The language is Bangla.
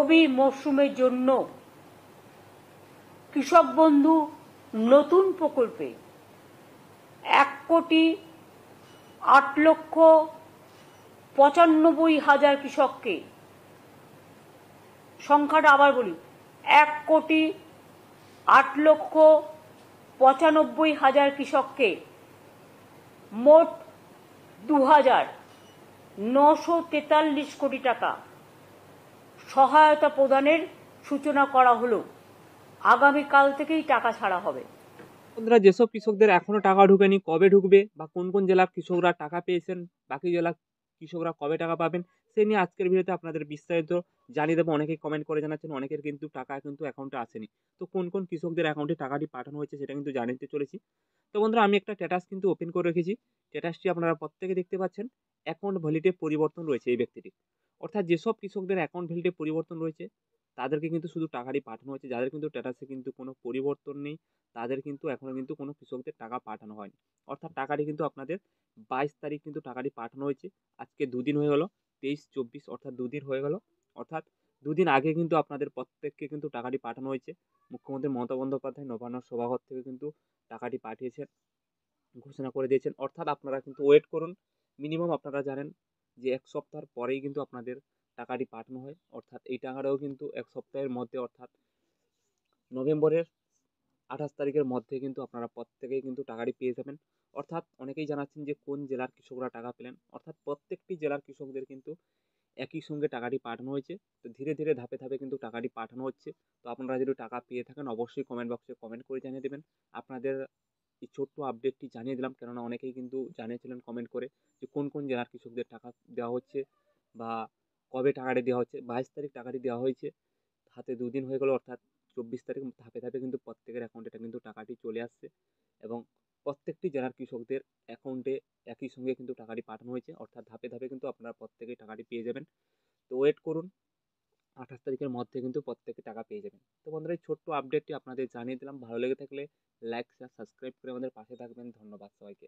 রবি মরশুমের জন্য কৃষক বন্ধু নতুন প্রকল্পে 1,08,95,000 কৃষককে, সংখ্যাটা আবার বলি, 1,08,95,000 কৃষককে মোট 2,943 কোটি টাকা সহায়তা প্রদানের সূচনা করা হলো। আগামীকাল থেকেই টাকা ছাড়া হবে। বন্ধুরা, যেসব কৃষকদের এখনো টাকা ঢুকেনি, কবে ঢুকবে বা কোন কোন জেলার কৃষকরা টাকা পেয়েছেন, বাকি জেলার কৃষকরা কবে টাকা পাবেন, সে নিয়ে আজকের ভিডিওতে আপনাদের বিস্তারিত জানিয়ে দেবো। অনেকেই কমেন্ট করে জানাচ্ছেন অনেকের কিন্তু টাকা অ্যাকাউন্টে আসেনি। তো কোন কোন কৃষকদের অ্যাকাউন্টে টাকাটি পাঠানো হয়েছে সেটা কিন্তু জানিয়ে চলেছি। তো বন্ধুরা, আমি একটা স্ট্যাটাস কিন্তু ওপেন করে রেখেছি। স্ট্যাটাসটি আপনারা প্রত্যেকে দেখতে পাচ্ছেন। অ্যাকাউন্ট ভ্যালিডে পরিবর্তন রয়েছে এই ব্যক্তিটি, অর্থাৎ যেসব কৃষকদের অ্যাকাউন্ট ভ্যালিডে পরিবর্তন রয়েছে তাদেরকে কিন্তু শুধু টাকাটি পাঠানো হয়েছে। যাদের কিন্তু স্ট্যাটাসে কিন্তু কোনো পরিবর্তন নেই তাদের কিন্তু এখনো কিন্তু কোনো কৃষকদের টাকা পাঠানো হয়নি। অর্থাৎ টাকাটি কিন্তু আপনাদের 22 তারিখ কিন্তু টাকাটি পাঠানো হয়েছে। আজকে দুদিন হয়ে গেল, 23-24, অর্থাৎ দুদিন হয়ে গেল। অর্থাৎ দুদিন আগে কিন্তু আপনাদের প্রত্যেককে কিন্তু টাকাটি পাঠানো হয়েছে। মুখ্যমন্ত্রী মমতা বন্দ্যোপাধ্যায় নবান্ন সভাঘর থেকে কিন্তু টাকাটি পাঠিয়েছেন, ঘোষণা করে দিয়েছেন। অর্থাৎ আপনারা কিন্তু ওয়েট করুন। মিনিমাম আপনারা জানেন যে 1 সপ্তাহ পরেই কিন্তু আপনাদের টাকাটি পাঠানো হয়। অর্থাৎ এই টাকাটাও কিন্তু 1 সপ্তাহের মধ্যে, অর্থাৎ নভেম্বরের 28 তারিখের মধ্যে কিন্তু আপনারা প্রত্যেকেই কিন্তু টাকাটি পেয়ে যাবেন। অর্থাৎ অনেকেই জানাচ্ছেন যে কোন জেলার কৃষকরা টাকা পেলেন। অর্থাৎ প্রত্যেকটি জেলার কৃষকদের কিন্তু একই সঙ্গে টাকাটি পাঠানো হয়েছে। তো ধীরে ধীরে ধাপে ধাপে কিন্তু টাকাটি পাঠানো হচ্ছে। তো আপনারা যদি টাকা পেয়ে থাকেন অবশ্যই কমেন্ট বক্সে কমেন্ট করে জানিয়ে দেবেন। আপনাদের এই ছোট্ট আপডেটটি জানিয়ে দিলাম, কেননা অনেকেই কিন্তু জানিয়েছিলেন কমেন্ট করে যে কোন কোন জেলার কৃষকদের টাকা দেওয়া হচ্ছে বা কবে টাকাটি দেওয়া হচ্ছে। 22 তারিখ টাকাটি দেওয়া হয়েছে, হাতে দুদিন হয়ে গেল। অর্থাৎ 24 তারিখ ধাপে ধাপে কিন্তু প্রত্যেকের অ্যাকাউন্টে কিন্তু টাকাটি চলে আসছে এবং প্রত্যেকটি জেলার কৃষকদের অ্যাকাউন্টে একই সঙ্গে কিন্তু টাকাটি পাঠানো হয়েছে। অর্থাৎ ধাপে ধাপে কিন্তু আপনারা প্রত্যেকেই টাকাটি পেয়ে যাবেন। তো ওয়েট করুন, 28 তারিখের মধ্যে কিন্তু প্রত্যেকে টাকা পেয়ে যাবেন। তো বন্ধুরা, এই ছোট্ট আপডেটটি আপনাদের জানিয়ে দিলাম। ভালো লেগে থাকলে লাইক, শেয়ার, সাবস্ক্রাইব করে আমাদের পাশে থাকবেন। ধন্যবাদ সবাইকে।